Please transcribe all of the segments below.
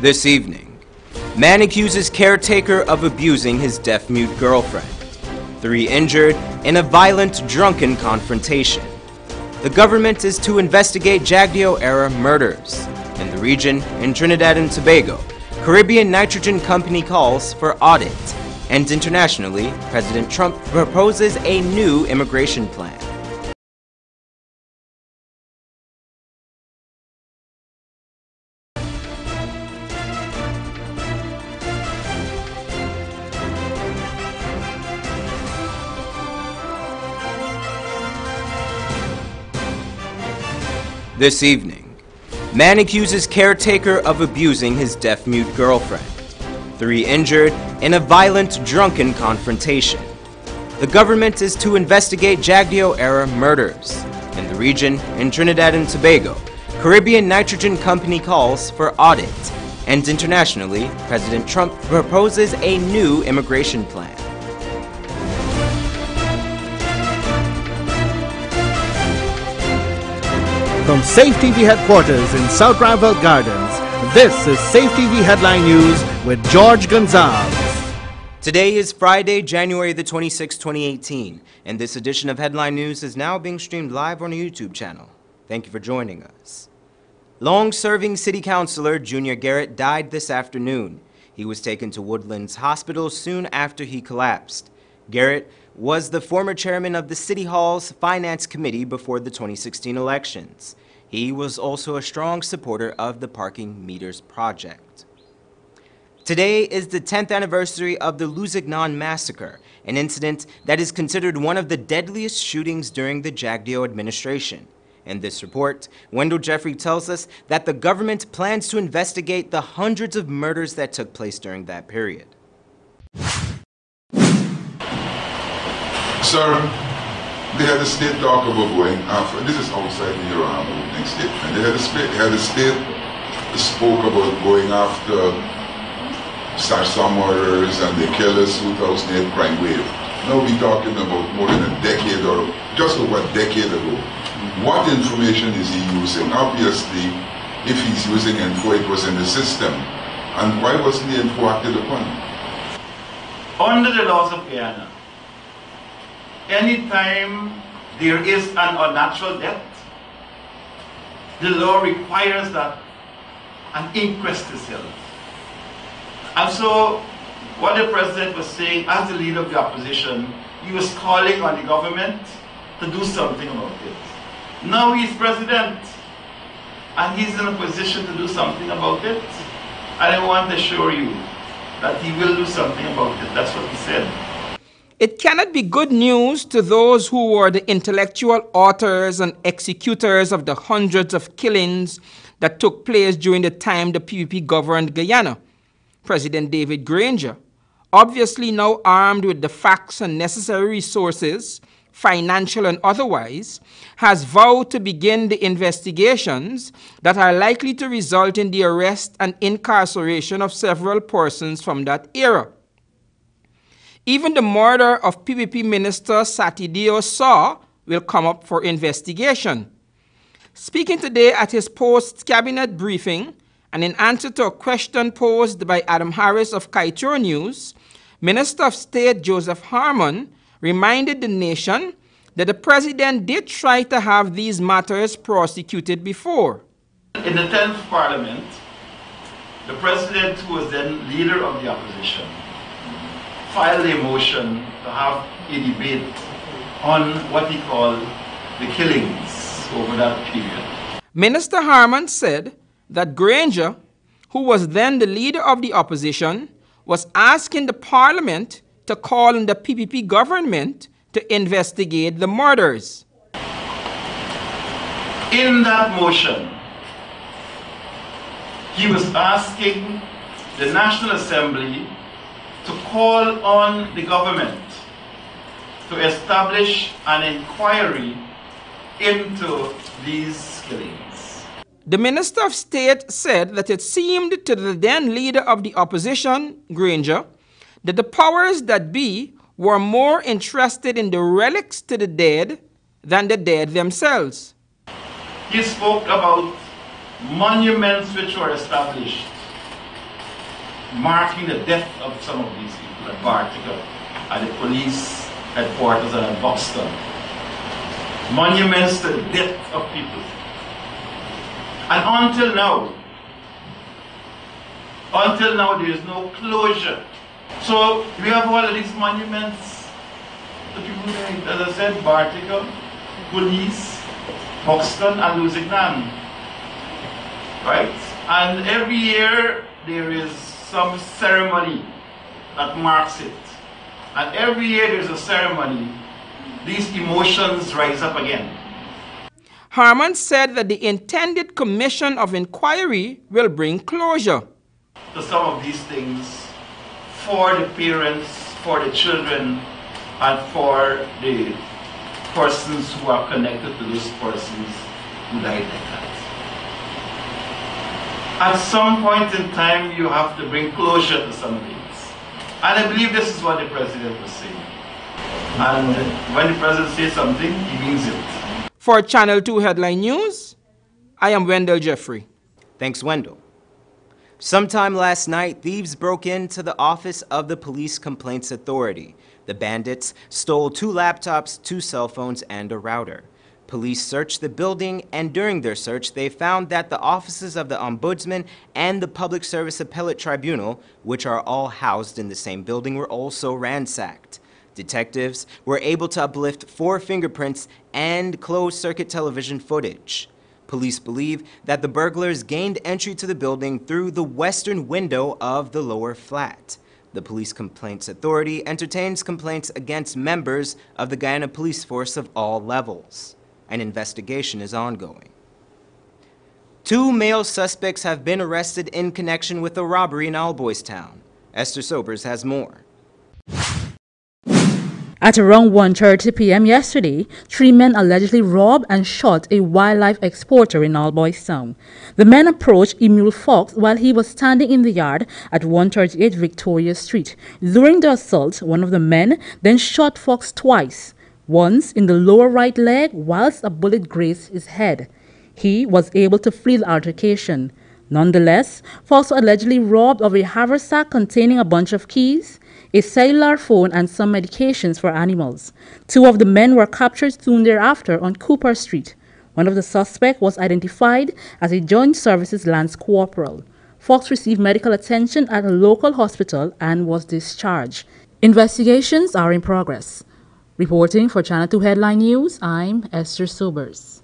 This evening, man accuses caretaker of abusing his deaf-mute girlfriend. 3 injured in a violent, drunken confrontation. The government is to investigate Jagdeo-era murders. In the region, in Trinidad and Tobago, Caribbean Nitrogen Company calls for audit. And internationally, President Trump proposes a new immigration plan. This evening, man accuses caretaker of abusing his deaf-mute girlfriend. 3 injured in a violent, drunken confrontation. The government is to investigate Jagdeo-era murders. In the region, in Trinidad and Tobago, Caribbean Nitrogen Company calls for audit. And internationally, President Trump proposes a new immigration plan. From Safe TV headquarters in South Rival Gardens, this is Safe TV Headline News with George Gonzalez. Today is Friday, January the 26th, 2018, and this edition of Headline News is now being streamed live on our YouTube channel. Thank you for joining us. Long-serving City Councilor Junior Garrett died this afternoon. He was taken to Woodlands Hospital soon after he collapsed. Garrett was the former chairman of the City Hall's Finance Committee before the 2016 elections. He was also a strong supporter of the parking meters project. Today is the 10th anniversary of the Lusignan massacre, an incident that is considered one of the deadliest shootings during the Jagdeo administration. In this report, Wendell Jeffrey tells us that the government plans to investigate the hundreds of murders that took place during that period. Sir, they had a state talk about going after, this is outside the opening statement. They had a state spoke about going after some murders and the killers 2008 crime wave. Now we're talking about more than a decade or just over a decade ago. What information is he using? Obviously, if he's using info, it was in the system. And why wasn't the info acted upon? Under the laws of Guyana, anytime there is an unnatural death, the law requires that an inquest is held. And so, what the president was saying as the leader of the opposition, he was calling on the government to do something about it. Now he's president, and he's in a position to do something about it. And I want to assure you that he will do something about it. That's what he said. It cannot be good news to those who were the intellectual authors and executors of the hundreds of killings that took place during the time the PPP governed Guyana. President David Granger, obviously now armed with the facts and necessary resources, financial and otherwise, has vowed to begin the investigations that are likely to result in the arrest and incarceration of several persons from that era. Even the murder of PPP Minister Satideo Saw will come up for investigation. Speaking today at his post-cabinet briefing and in answer to a question posed by Adam Harris of Kaieteur News, Minister of State Joseph Harmon reminded the nation that the president did try to have these matters prosecuted before. In the 10th Parliament, the president, who was then leader of the opposition, filed a motion to have a debate on what he called the killings over that period. Minister Harmon said that Granger, who was then the leader of the opposition, was asking the parliament to call on the PPP government to investigate the murders. In that motion, he was asking the National Assembly to call on the government to establish an inquiry into these killings. The Minister of State said that it seemed to the then leader of the opposition, Granger, that the powers that be were more interested in the relics to the dead than the dead themselves. He spoke about monuments which were established marking the death of some of these people at Bartica, at the police headquarters and at Buxton. Monuments to the death of people. And until now there is no closure. So we have all of these monuments to people who died. As I said, Bartica, police, Buxton and Lusignan. Right? And every year there is some ceremony that marks it. And every year there's a ceremony, these emotions rise up again. Harman said that the intended commission of inquiry will bring closure to some of these things for the parents, for the children, and for the persons who are connected to those persons who died like that. At some point in time, you have to bring closure to some things. And I believe this is what the president was saying. And when the president says something, he means it. For Channel 2 Headline News, I am Wendell Jeffrey. Thanks, Wendell. Sometime last night, thieves broke into the office of the Police Complaints Authority. The bandits stole 2 laptops, 2 cell phones, and a router. Police searched the building, and during their search, they found that the offices of the Ombudsman and the Public Service Appellate Tribunal, which are all housed in the same building, were also ransacked. Detectives were able to uplift 4 fingerprints and closed-circuit television footage. Police believe that the burglars gained entry to the building through the western window of the lower flat. The Police Complaints Authority entertains complaints against members of the Guyana Police Force of all levels. An investigation is ongoing. 2 male suspects have been arrested in connection with a robbery in Albois Town. Esther Sobers has more. At around 1:30 p.m. yesterday, 3 men allegedly robbed and shot a wildlife exporter in Albois Town. The men approached Emil Fox while he was standing in the yard at 138 Victoria Street. During the assault, one of the men then shot Fox twice, once in the lower right leg whilst a bullet grazed his head. He was able to flee the altercation. Nonetheless, Fox was allegedly robbed of a haversack containing a bunch of keys, a cellular phone, and some medications for animals. 2 of the men were captured soon thereafter on Cooper Street. One of the suspects was identified as a Joint Services Lance Corporal. Fox received medical attention at a local hospital and was discharged. Investigations are in progress. Reporting for Channel 2 Headline News, I'm Esther Sobers.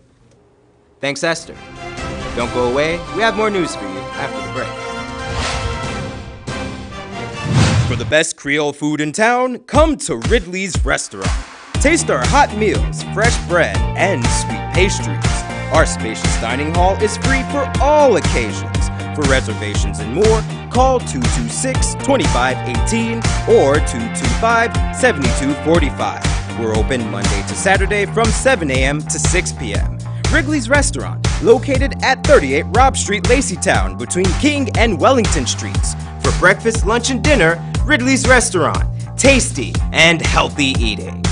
Thanks, Esther. Don't go away. We have more news for you after the break. For the best Creole food in town, come to Ridley's Restaurant. Taste our hot meals, fresh bread, and sweet pastries. Our spacious dining hall is free for all occasions. For reservations and more, call 226-2518 or 225-7245. We're open Monday to Saturday from 7 a.m. to 6 p.m. Wrigley's Restaurant, located at 38 Robb Street, Laceytown, between King and Wellington Streets. For breakfast, lunch, and dinner, Ridley's Restaurant. Tasty and healthy eating.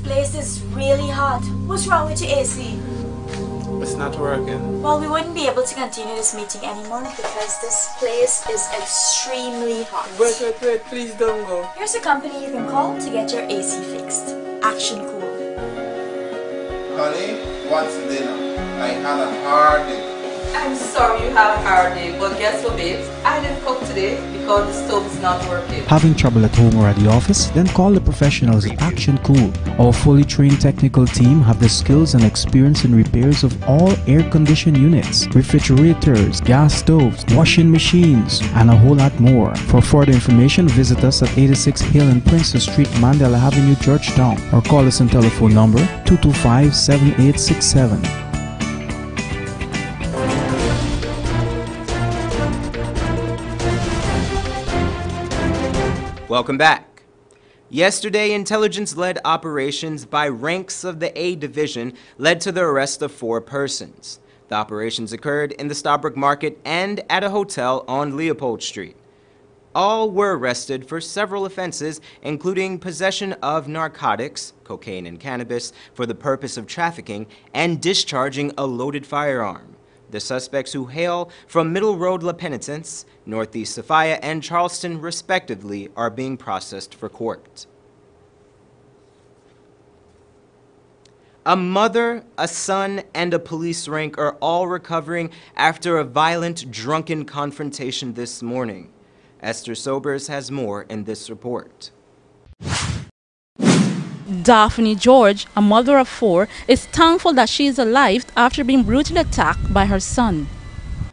place is really hot. What's wrong with your AC? It's not working. Well, we wouldn't be able to continue this meeting anymore because this place is extremely hot. Wait, please don't go. Here's a company you can call to get your AC fixed. Action Cool. Honey, what's dinner? I had a hard day. I'm sorry you had a hard day, but guess what, babes? I didn't cook today because the stove is not working. Having trouble at home or at the office? Then call the professionals at Action Cool. Our fully trained technical team have the skills and experience in repairs of all air-conditioned units, refrigerators, gas stoves, washing machines, and a whole lot more. For further information, visit us at 86 Hill and Princess Street, Mandela Avenue, Georgetown, or call us on telephone number 225-7867. Welcome back. Yesterday, intelligence-led operations by ranks of the A Division led to the arrest of 4 persons. The operations occurred in the Starbrook Market and at a hotel on Leopold Street. All were arrested for several offenses, including possession of narcotics, cocaine and cannabis, for the purpose of trafficking, and discharging a loaded firearm. The suspects, who hail from Middle Road La Penitence, Northeast Sophia, and Charleston, respectively, are being processed for court. A mother, a son, and a police rank are all recovering after a violent, drunken confrontation this morning. Esther Sobers has more in this report. Daphne George, a mother of 4, is thankful that she is alive after being brutally attacked by her son.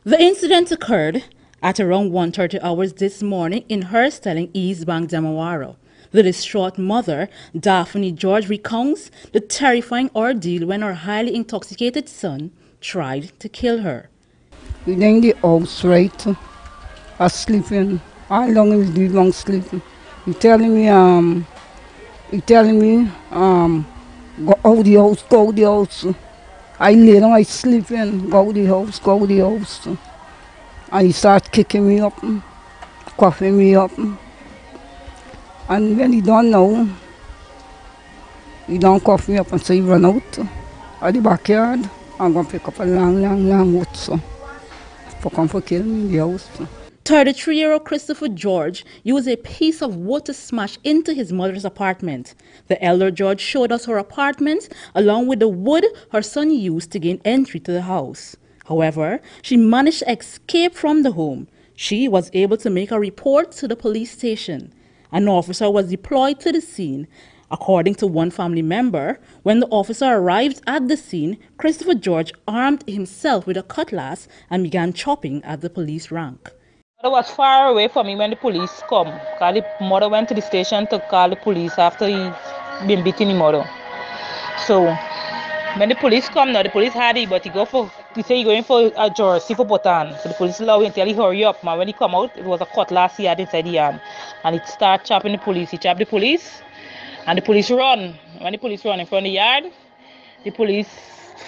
The incident occurred at around 1:30 hours this morning in her Stelling East Bank, Demawaro. The distraught mother, Daphne George, recounts the terrifying ordeal when her highly intoxicated son tried to kill her. We in the house, right? I sleeping. How long is the long sleeping? He telling me, go out the house, go the house. I lay down, I sleeping, go the house, go the house. And he start kicking me up, coughing me up. And when he don't know, he don't cough me up and so he run out of the backyard. I'm going to pick up a long wood, so for come for kill me in the house. 33-year-old Christopher George used a piece of wood to smash into his mother's apartment. The elder George showed us her apartment along with the wood her son used to gain entry to the house. However, she managed to escape from the home. She was able to make a report to the police station. An officer was deployed to the scene. According to one family member, when the officer arrived at the scene, Christopher George armed himself with a cutlass and began chopping at the police rank. I was far away from me when the police come. The mother went to the station to call the police after he been beating the mother. So when the police come now, the police had it, but he say he going for a jersey for put on. So the police allow him until he hurry up. Man, when he come out, it was a cutlass he had inside the hand. And he start chopping the police. He chopped the police and the police run. When the police run in front of the yard, the police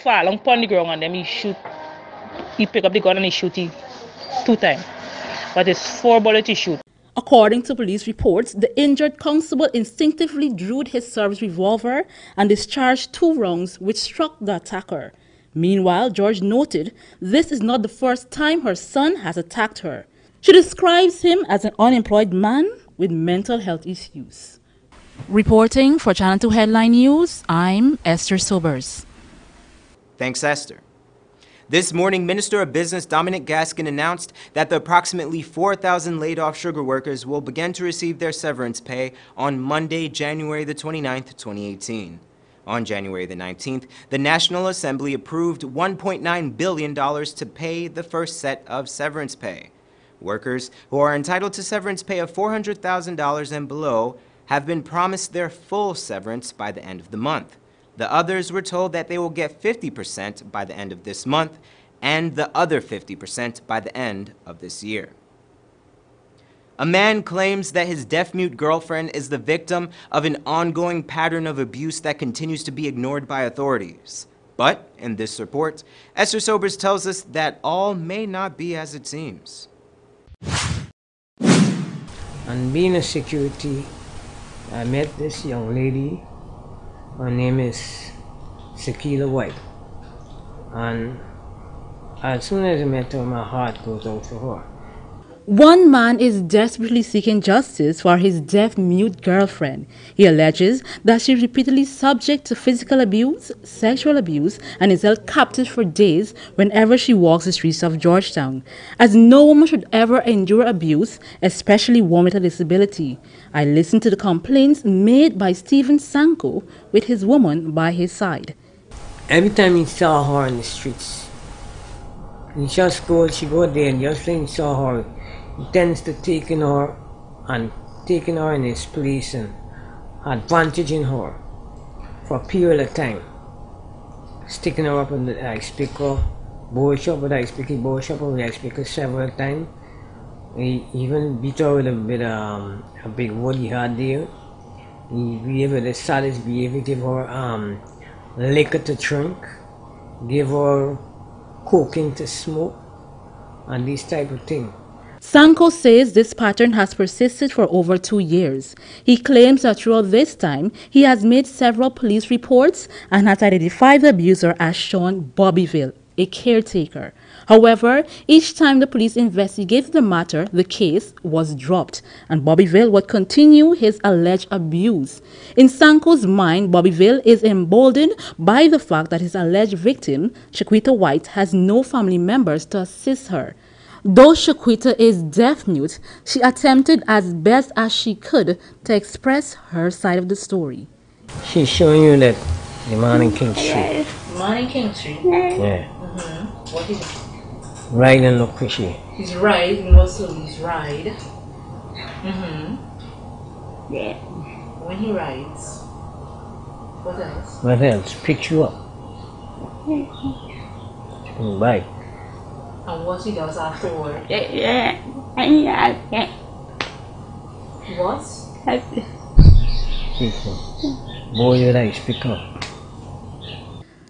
fall on the ground and then he pick up the gun and he shoot it 2 times. But it's 4 bullets to shoot. According to police reports, the injured constable instinctively drew his service revolver and discharged 2 rounds which struck the attacker. Meanwhile, George noted this is not the first time her son has attacked her. She describes him as an unemployed man with mental health issues. Reporting for Channel 2 Headline News, I'm Esther Sobers. Thanks, Esther. This morning, Minister of Business Dominic Gaskin announced that the approximately 4,000 laid-off sugar workers will begin to receive their severance pay on Monday, January the 29th, 2018. On January the 19th, the National Assembly approved $1.9 billion to pay the first set of severance pay. Workers who are entitled to severance pay of $400,000 and below have been promised their full severance by the end of the month. The others were told that they will get 50% by the end of this month and the other 50% by the end of this year. A man claims that his deaf-mute girlfriend is the victim of an ongoing pattern of abuse that continues to be ignored by authorities. But in this report, Esther Sobers tells us that all may not be as it seems. And being a security, I met this young lady Her name is Sakila White. And as soon as I met her, my heart goes out for her. One man is desperately seeking justice for his deaf-mute girlfriend. He alleges that she is repeatedly subject to physical abuse, sexual abuse, and is held captive for days whenever she walks the streets of Georgetown. As no woman should ever endure abuse, especially one with a disability. I listened to the complaints made by Stephen Sanko with his woman by his side. Every time he saw her in the streets, he just goes, she go there and just when he saw her, he tends to taking her in his place and advantaging her for a period of time. Sticking her up on the ice picker, bowl shop with ice picker, bowl shop with ice picker several times. He even beat her with a big wood he had there. He behaved with the saddest behavior, give her liquor to drink, give her cocaine to smoke, and this type of thing. Sanko says this pattern has persisted for over 2 years. He claims that throughout this time, he has made several police reports and has identified the abuser as Sean Bobbyville, a caretaker. However, each time the police investigated the matter, the case was dropped, and Bobbyville would continue his alleged abuse. In Sanko's mind, Bobbyville is emboldened by the fact that his alleged victim, Shaquita White, has no family members to assist her. Though Shaquita is deaf-mute, she attempted as best as she could to express her side of the story. She's showing you that the man in King Street. Man in King Street? Yeah. What is it? Ride and look fishy. He's ride, and what's his ride? Yeah. When he rides, what else? What else? Pick you up. Bye. And what he does afterward? What? Boy, you like speak up.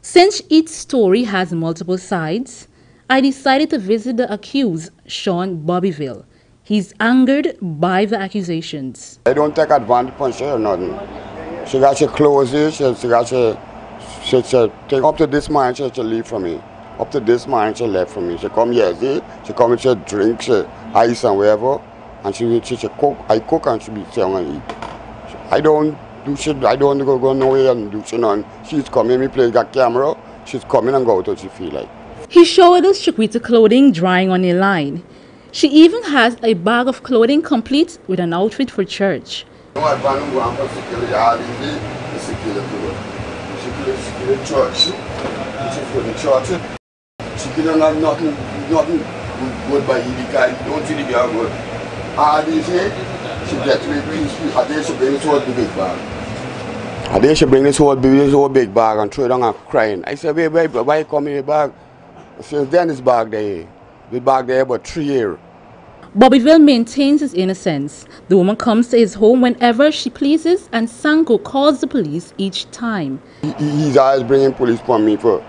Since each story has multiple sides, I decided to visit the accused, Sean Bobbyville. He's angered by the accusations. I don't take advantage of her or nothing. She got her clothes, she got her, she take up to this man, she leave from me. Up to this man, she left from me. She come here, see? She come and she drink, she ice and whatever, and she cook. I cook and she be saying and eat. I don't do shit. I don't go nowhere and do shit. None. She's coming, me play got camera. She's coming and go out how she feel like. He showed us Shaquita clothing drying on a line. She even has a bag of clothing complete with an outfit for church. She couldn't have nothing good by you because don't see the girl good. All these days, she gets me peace. I think she bring this whole big bag. I think she bring this whole big bag and throw it down and crying. I said, why you come in the bag? Since then this bag there. The bag there about 3 years. Bobbyville maintains his innocence. The woman comes to his home whenever she pleases, and Sanko calls the police each time. He's always bringing police for me for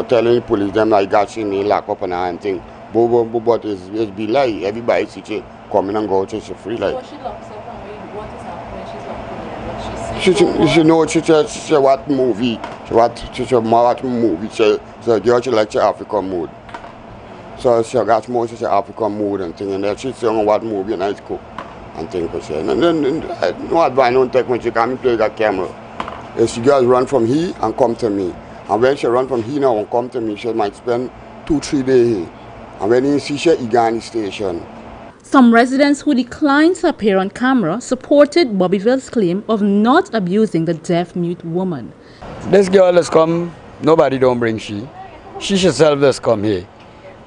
telling the police them like got in the lock up and everything. But it's be like everybody see she coming and go to she free like. What she locks up and what is happening when she's locked up? What she says? She know she what movie. She what movie. So girl she like she African mood. So she got more she African mood and thing and then she saying what movie and I cook and thing for she. And then no advice don't take when she come play that camera. If she girls run from here and come to me. And when she run from here now and come to me, she might spend 2-3 days here. And when you see she at Guyana station. Some residents who declined to appear on camera supported Bobbyville's claim of not abusing the deaf-mute woman. This girl has come, nobody don't bring she. She herself has come here.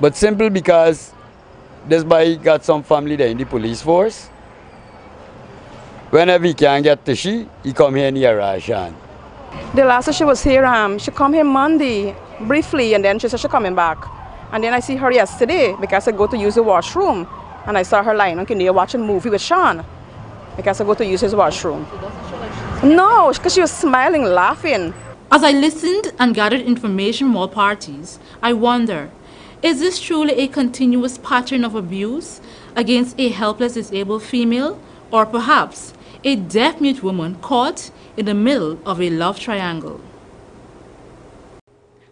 But simple because this boy got some family there in the police force. Whenever he can get to she, he come here near Rajan. The last time she was here, she come here Monday, briefly, and then she said she's coming back. And then I see her yesterday because I go to use the washroom. And I saw her lying on Kinnear watching a movie with Sean because I go to use his washroom. No, because she was smiling, laughing. As I listened and gathered information from all parties, I wonder, is this truly a continuous pattern of abuse against a helpless disabled female? Or perhaps A deaf-mute woman caught in the middle of a love triangle.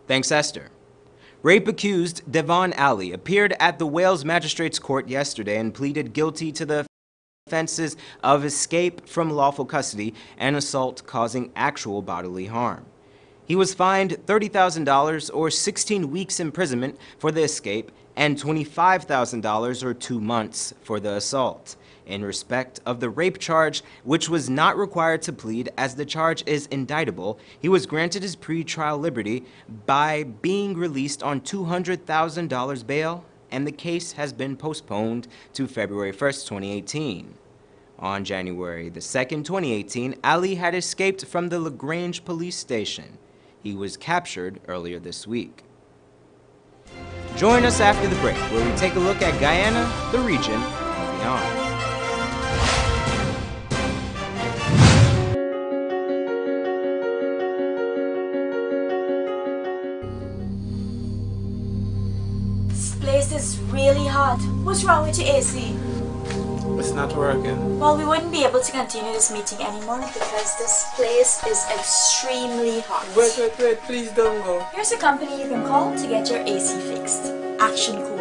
Thanks, Esther. Rape-accused Devon Alley appeared at the Wales Magistrates Court yesterday and pleaded guilty to the offenses of escape from lawful custody and assault causing actual bodily harm. He was fined $30,000 or 16 weeks imprisonment for the escape and $25,000 or 2 months for the assault. In respect of the rape charge, which was not required to plead as the charge is indictable, he was granted his pretrial liberty by being released on $200,000 bail, and the case has been postponed to February 1st, 2018. On January the 2nd, 2018, Ali had escaped from the LaGrange police station. He was captured earlier this week. Join us after the break, where we take a look at Guyana, the region, and beyond. This place is really hot. What's wrong with your AC? It's not working. Well, we wouldn't be able to continue this meeting anymore because this place is extremely hot. Wait, please don't go. Here's a company you can call to get your AC fixed. Action Cool.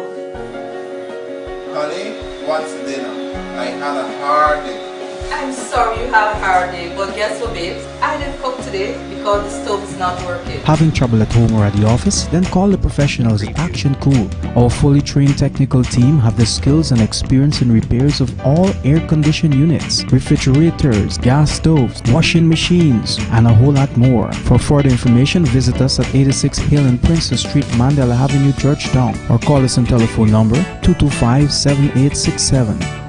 Honey, what's dinner? I had a hard day. I'm sorry you had a hard day, but guess what, babes? I didn't cook today because the stove is not working. Having trouble at home or at the office? Then call the professionals at Action Cool. Our fully trained technical team have the skills and experience in repairs of all air-conditioned units, refrigerators, gas stoves, washing machines, and a whole lot more. For further information, visit us at 86 Hill and Princess Street, Mandela Avenue, Georgetown, or call us on telephone number 225-7867.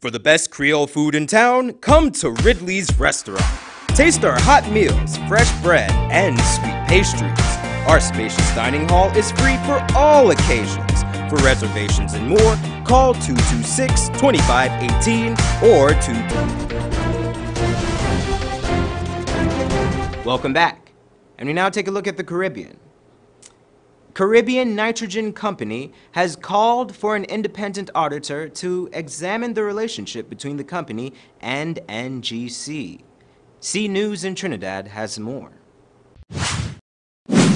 For the best Creole food in town, come to Ridley's Restaurant. Taste our hot meals, fresh bread, and sweet pastries. Our spacious dining hall is free for all occasions. For reservations and more, call 226-2518 or 22. Welcome back. And we now take a look at the Caribbean. Caribbean Nitrogen Company has called for an independent auditor to examine the relationship between the company and NGC. C News in Trinidad has more.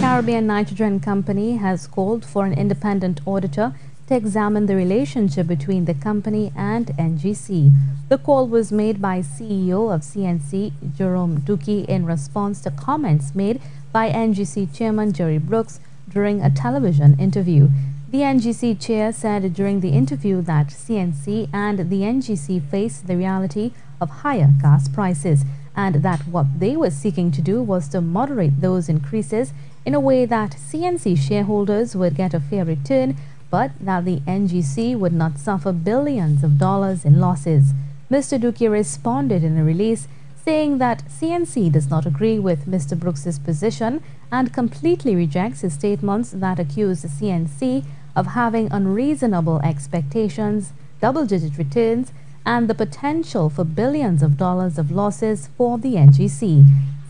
Caribbean Nitrogen Company has called for an independent auditor to examine the relationship between the company and NGC. The call was made by CEO of CNC, Jerome Dookie, in response to comments made by NGC Chairman Jerry Brooks during a television interview. The NGC chair said during the interview that CNC and the NGC face the reality of higher gas prices and that what they were seeking to do was to moderate those increases in a way that CNC shareholders would get a fair return, but that the NGC would not suffer billions of dollars in losses. Mr. Dookie responded in a release saying that CNC does not agree with Mr. Brooks's position and completely rejects his statements that accuse the CNC of having unreasonable expectations double-digit returns and the potential for billions of dollars of losses for the NGC.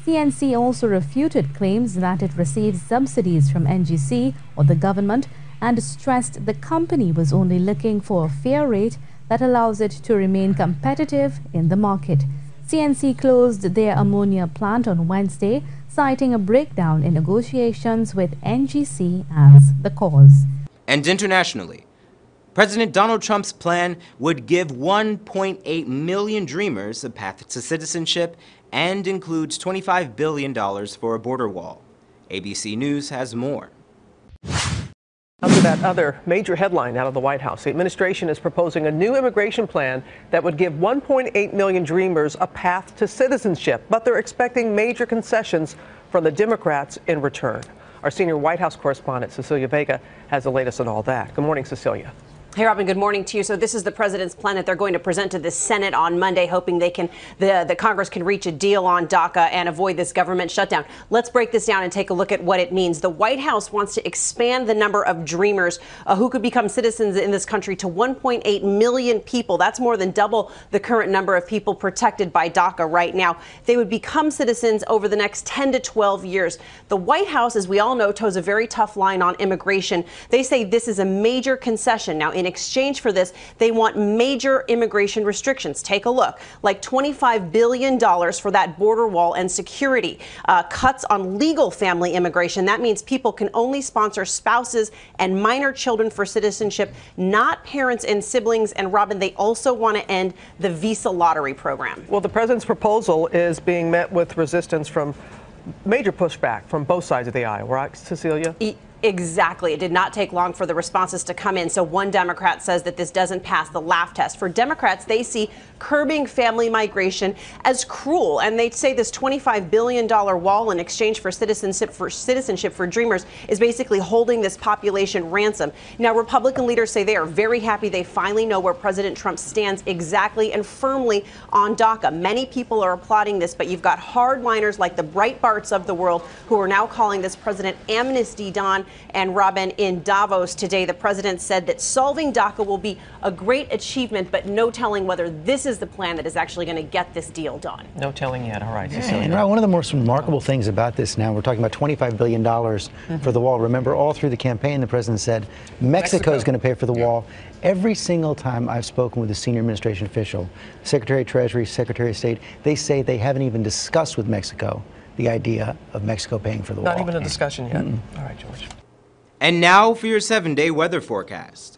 CNC also refuted claims that it received subsidies from NGC or the government and stressed the company was only looking for a fair rate that allows it to remain competitive in the market. CNC closed their ammonia plant on Wednesday, citing a breakdown in negotiations with NGC as the cause. And internationally, President Donald Trump's plan would give 1.8 million Dreamers a path to citizenship and includes $25 billion for a border wall. ABC News has more. After that other major headline out of the White House, the administration is proposing a new immigration plan that would give 1.8 million Dreamers a path to citizenship, but they're expecting major concessions from the Democrats in return. Our senior White House correspondent, Cecilia Vega, has the latest on all that. Good morning, Cecilia. Hey, Robin, good morning to you. So this is the president's plan that they're going to present to the Senate on Monday, hoping they can, the Congress can reach a deal on DACA and avoid this government shutdown. Let's break this down and take a look at what it means. The White House wants to expand the number of Dreamers who could become citizens in this country to 1.8 million people. That's more than double the current number of people protected by DACA right now. They would become citizens over the next 10 to 12 years. The White House, as we all know, toes a very tough line on immigration. They say this is a major concession. Now, in exchange for this, they want major immigration restrictions. Take a look, like $25 billion for that border wall and security, cuts on legal family immigration. That means people can only sponsor spouses and minor children for citizenship, not parents and siblings. And Robin, they also want to end the visa lottery program. Well, the president's proposal is being met with resistance from major pushback from both sides of the aisle, right, Cecilia? Exactly. It did not take long for the responses to come in. So one Democrat says that this doesn't pass the laugh test. For Democrats, they see curbing family migration as cruel. And they say this $25 billion wall in exchange for citizenship for Dreamers is basically holding this population ransom. Now, Republican leaders say they are very happy they finally know where President Trump stands exactly and firmly on DACA. Many people are applauding this, but you've got hardliners like the Breitbarts of the world who are now calling this president amnesty Don. And Robin, in Davos today, the president said that solving DACA will be a great achievement, but no telling whether this is the plan that is actually going to get this deal done. No telling yet. All right, Cecilia. And one of the most remarkable things about this now, we're talking about $25 billion for the wall. Remember, all through the campaign, the president said Mexico is going to pay for the wall. Every single time I've spoken with a senior administration official, Secretary of Treasury, Secretary of State, they say they haven't even discussed with Mexico the idea of Mexico paying for the wall. Not even a discussion yet. All right, George. And now for your 7-day weather forecast.